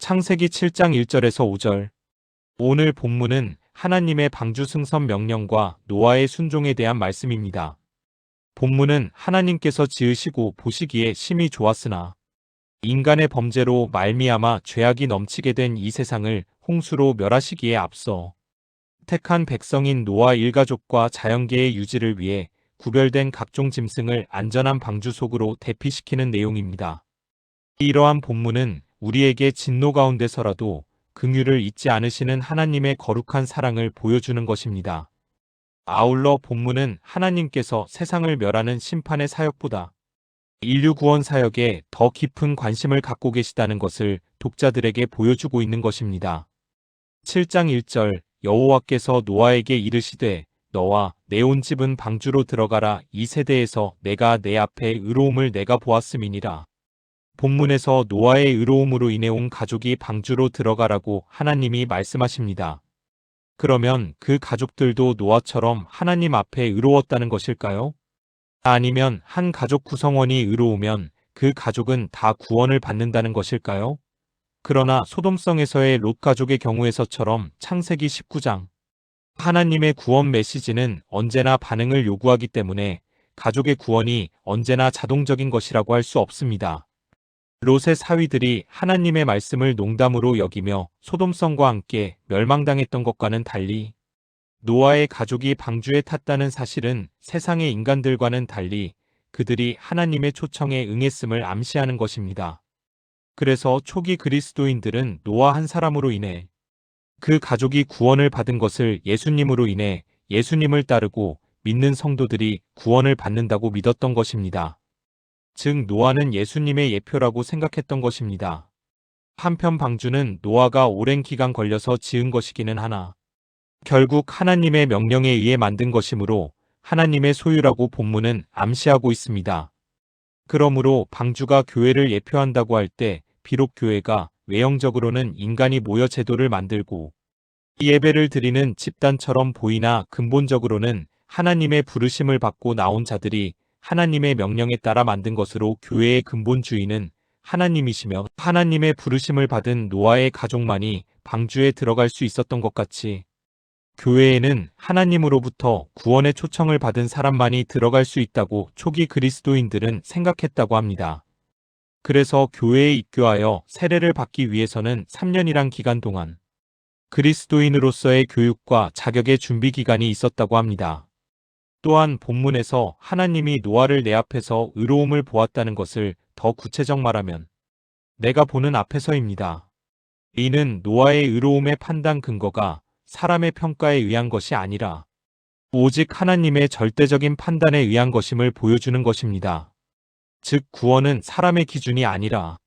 창세기 7장 1절에서 5절. 오늘 본문은 하나님의 방주 승선 명령과 노아의 순종에 대한 말씀입니다. 본문은 하나님께서 지으시고 보시기에 심히 좋았으나 인간의 범죄로 말미암아 죄악이 넘치게 된 이 세상을 홍수로 멸하시기에 앞서 택한 백성인 노아 일가족과 자연계의 유지를 위해 구별된 각종 짐승을 안전한 방주 속으로 대피시키는 내용입니다. 이러한 본문은 우리에게 진노 가운데서라도 긍휼을 잊지 않으시는 하나님의 거룩한 사랑을 보여주는 것입니다. 아울러 본문은 하나님께서 세상을 멸하는 심판의 사역보다 인류 구원 사역에 더 깊은 관심을 갖고 계시다는 것을 독자들에게 보여주고 있는 것입니다. 7장 1절 여호와께서 노아에게 이르시되 너와 내 온 집은 방주로 들어가라. 이 세대에서 내가 내 앞에 의로움을 내가 보았음이니라. 본문에서 노아의 의로움으로 인해 온 가족이 방주로 들어가라고 하나님이 말씀하십니다. 그러면 그 가족들도 노아처럼 하나님 앞에 의로웠다는 것일까요? 아니면 한 가족 구성원이 의로우면 그 가족은 다 구원을 받는다는 것일까요? 그러나 소돔성에서의 롯 가족의 경우에서처럼 창세기 19장 하나님의 구원 메시지는 언제나 반응을 요구하기 때문에 가족의 구원이 언제나 자동적인 것이라고 할 수 없습니다. 롯의 사위들이 하나님의 말씀을 농담으로 여기며 소돔성과 함께 멸망당했던 것과는 달리 노아의 가족이 방주에 탔다는 사실은 세상의 인간들과는 달리 그들이 하나님의 초청에 응했음을 암시하는 것입니다. 그래서 초기 그리스도인들은 노아 한 사람으로 인해 그 가족이 구원을 받은 것을 예수님으로 인해 예수님을 따르고 믿는 성도들이 구원을 받는다고 믿었던 것입니다. 즉 노아는 예수님의 예표라고 생각했던 것입니다. 한편 방주는 노아가 오랜 기간 걸려서 지은 것이기는 하나 결국 하나님의 명령에 의해 만든 것이므로 하나님의 소유라고 본문은 암시하고 있습니다. 그러므로 방주가 교회를 예표한다고 할 때 비록 교회가 외형적으로는 인간이 모여 제도를 만들고 예배를 드리는 집단처럼 보이나 근본적으로는 하나님의 부르심을 받고 나온 자들이 하나님의 명령에 따라 만든 것으로 교회의 근본 주인은 하나님이시며 하나님의 부르심을 받은 노아의 가족만이 방주에 들어갈 수 있었던 것 같이 교회에는 하나님으로부터 구원의 초청을 받은 사람만이 들어갈 수 있다고 초기 그리스도인들은 생각했다고 합니다. 그래서 교회에 입교하여 세례를 받기 위해서는 3년이란 기간 동안 그리스도인으로서의 교육과 자격의 준비 기간이 있었다고 합니다. 또한 본문에서 하나님이 노아를 내 앞에서 의로움을 보았다는 것을 더 구체적 말하면 내가 보는 앞에서입니다. 이는 노아의 의로움의 판단 근거가 사람의 평가에 의한 것이 아니라 오직 하나님의 절대적인 판단에 의한 것임을 보여주는 것입니다. 즉 구원은 사람의 기준이 아니라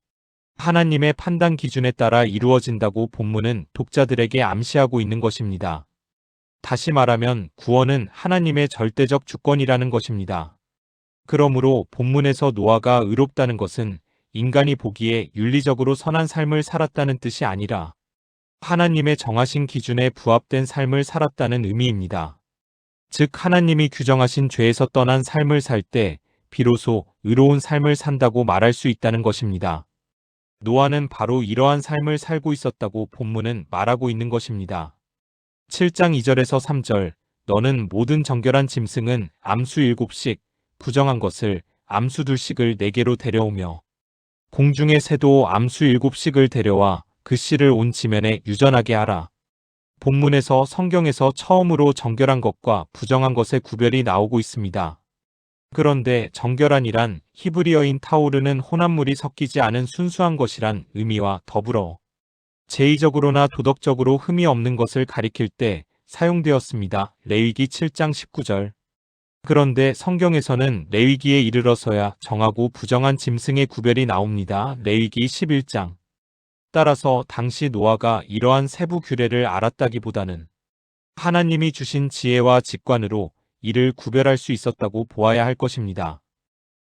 하나님의 판단 기준에 따라 이루어진다고 본문은 독자들에게 암시하고 있는 것입니다. 다시 말하면 구원은 하나님의 절대적 주권이라는 것입니다. 그러므로 본문에서 노아가 의롭다는 것은 인간이 보기에 윤리적으로 선한 삶을 살았다는 뜻이 아니라 하나님의 정하신 기준에 부합된 삶을 살았다는 의미입니다. 즉 하나님이 규정하신 죄에서 떠난 삶을 살 때 비로소 의로운 삶을 산다고 말할 수 있다는 것입니다. 노아는 바로 이러한 삶을 살고 있었다고 본문은 말하고 있는 것입니다. 7장 2절에서 3절 너는 모든 정결한 짐승은 암수 7씩 부정한 것을 암수 2씩을 4개로 데려오며 공중의 새도 암수 7씩을 데려와 그 씨를 온 지면에 유전하게 하라. 본문에서 성경에서 처음으로 정결한 것과 부정한 것의 구별이 나오고 있습니다. 그런데 정결한이란 히브리어인 타오르는 혼합물이 섞이지 않은 순수한 것이란 의미와 더불어 제의적으로나 도덕적으로 흠이 없는 것을 가리킬 때 사용되었습니다. 레위기 7장 19절. 그런데 성경에서는 레위기에 이르러서야 정하고 부정한 짐승의 구별이 나옵니다. 레위기 11장. 따라서 당시 노아가 이러한 세부 규례를 알았다기보다는 하나님이 주신 지혜와 직관으로 이를 구별할 수 있었다고 보아야 할 것입니다.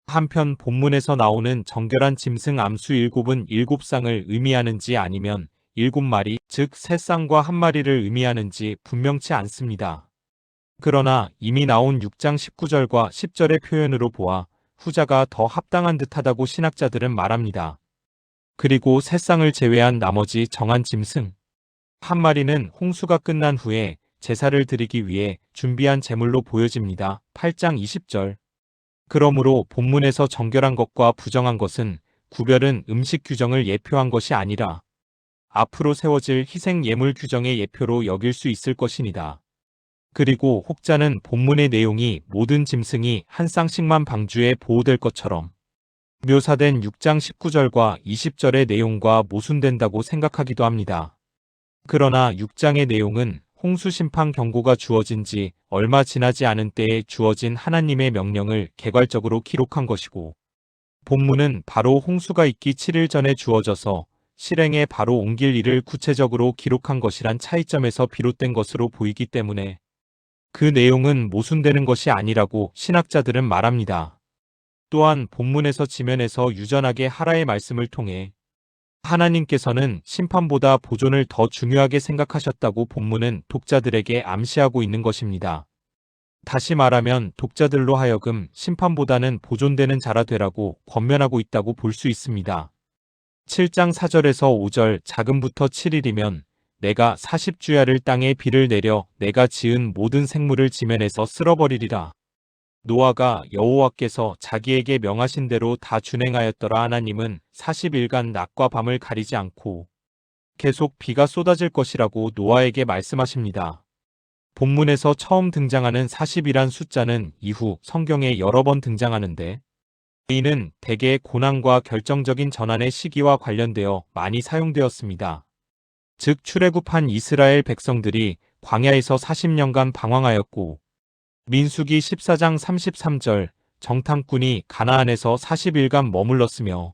한편 본문에서 나오는 정결한 짐승 암수 7은 7쌍을 의미하는지 아니면 7마리, 즉 3쌍과 1마리를 의미하는지 분명치 않습니다. 그러나 이미 나온 6장 19절과 10절의 표현으로 보아 후자가 더 합당한 듯하다고 신학자들은 말합니다. 그리고 세 쌍을 제외한 나머지 정한 짐승 한 마리는 홍수가 끝난 후에 제사를 드리기 위해 준비한 제물로 보여집니다. 8장 20절. 그러므로 본문에서 정결한 것과 부정한 것은 구별은 음식 규정을 예표한 것이 아니라 앞으로 세워질 희생 예물 규정의 예표로 여길 수 있을 것이니다. 그리고 혹자는 본문의 내용이 모든 짐승이 한 쌍씩만 방주에 보호될 것처럼 묘사된 6장 19절과 20절의 내용과 모순된다고 생각하기도 합니다. 그러나 6장의 내용은 홍수 심판 경고가 주어진 지 얼마 지나지 않은 때에 주어진 하나님의 명령을 개괄적으로 기록한 것이고, 본문은 바로 홍수가 있기 7일 전에 주어져서 실행에 바로 옮길 일을 구체적으로 기록한 것이란 차이점에서 비롯된 것으로 보이기 때문에 그 내용은 모순되는 것이 아니라고 신학자들은 말합니다. 또한 본문에서 지면에서 유전하게 하라의 말씀을 통해 하나님께서는 심판보다 보존을 더 중요하게 생각하셨다고 본문은 독자들에게 암시하고 있는 것입니다. 다시 말하면 독자들로 하여금 심판보다는 보존되는 자라 되라고 권면하고 있다고 볼 수 있습니다. 7장 4절에서 5절 자금부터 7일이면 내가 40주야를 땅에 비를 내려 내가 지은 모든 생물을 지면에서 쓸어버리리라. 노아가 여호와께서 자기에게 명하신 대로 다 준행하였더라. 하나님은 40일간 낮과 밤을 가리지 않고 계속 비가 쏟아질 것이라고 노아에게 말씀하십니다. 본문에서 처음 등장하는 40이란 숫자는 이후 성경에 여러 번 등장하는데 이는 대개 고난과 결정적인 전환의 시기와 관련되어 많이 사용되었습니다. 즉 출애굽한 이스라엘 백성들이 광야에서 40년간 방황하였고 민수기 14장 33절 정탐꾼이 가나안에서 40일간 머물렀으며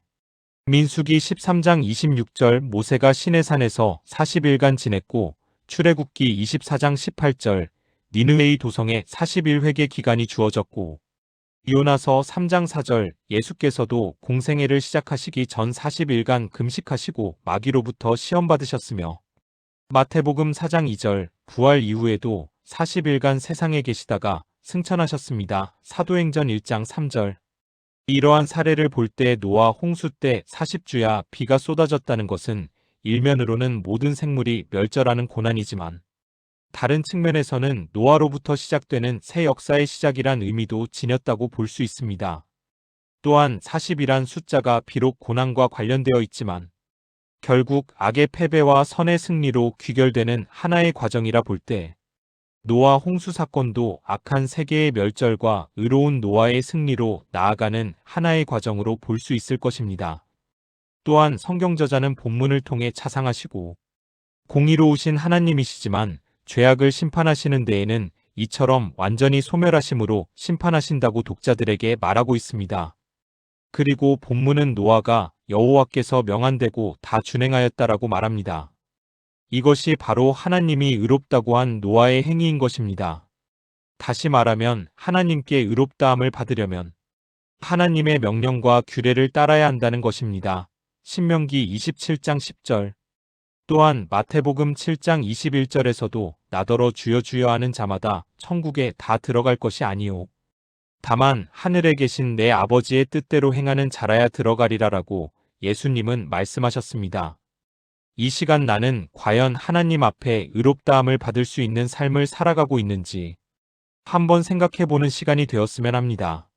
민수기 13장 26절 모세가 시내산에서 40일간 지냈고 출애굽기 24장 18절 니느웨이 도성에 40일 회개 기간이 주어졌고 요나서 3장 4절 예수께서도 공생애를 시작하시기 전 40일간 금식하시고 마귀로부터 시험받으셨으며 마태복음 4장 2절 부활 이후에도 40일간 세상에 계시다가 승천하셨습니다. 사도행전 1장 3절. 이러한 사례를 볼 때 노아 홍수 때 40주야 비가 쏟아졌다는 것은 일면으로는 모든 생물이 멸절하는 고난이지만 다른 측면에서는 노아로부터 시작되는 새 역사의 시작이란 의미도 지녔다고 볼 수 있습니다. 또한 40이란 숫자가 비록 고난과 관련되어 있지만 결국 악의 패배와 선의 승리로 귀결되는 하나의 과정이라 볼 때 노아 홍수 사건도 악한 세계의 멸절과 의로운 노아의 승리로 나아가는 하나의 과정으로 볼 수 있을 것입니다. 또한 성경 저자는 본문을 통해 자상하시고 공의로우신 하나님이시지만 죄악을 심판하시는 데에는 이처럼 완전히 소멸하심으로 심판하신다고 독자들에게 말하고 있습니다. 그리고 본문은 노아가 여호와께서 명한대고 다 준행하였다라고 말합니다. 이것이 바로 하나님이 의롭다고 한 노아의 행위인 것입니다. 다시 말하면 하나님께 의롭다함을 받으려면 하나님의 명령과 규례를 따라야 한다는 것입니다. 신명기 27장 10절. 또한 마태복음 7장 21절에서도 나더러 주여 주여 하는 자마다 천국에 다 들어갈 것이 아니요 다만 하늘에 계신 내 아버지의 뜻대로 행하는 자라야 들어가리라라고 예수님은 말씀하셨습니다. 이 시간 나는 과연 하나님 앞에 의롭다함을 받을 수 있는 삶을 살아가고 있는지 한번 생각해보는 시간이 되었으면 합니다.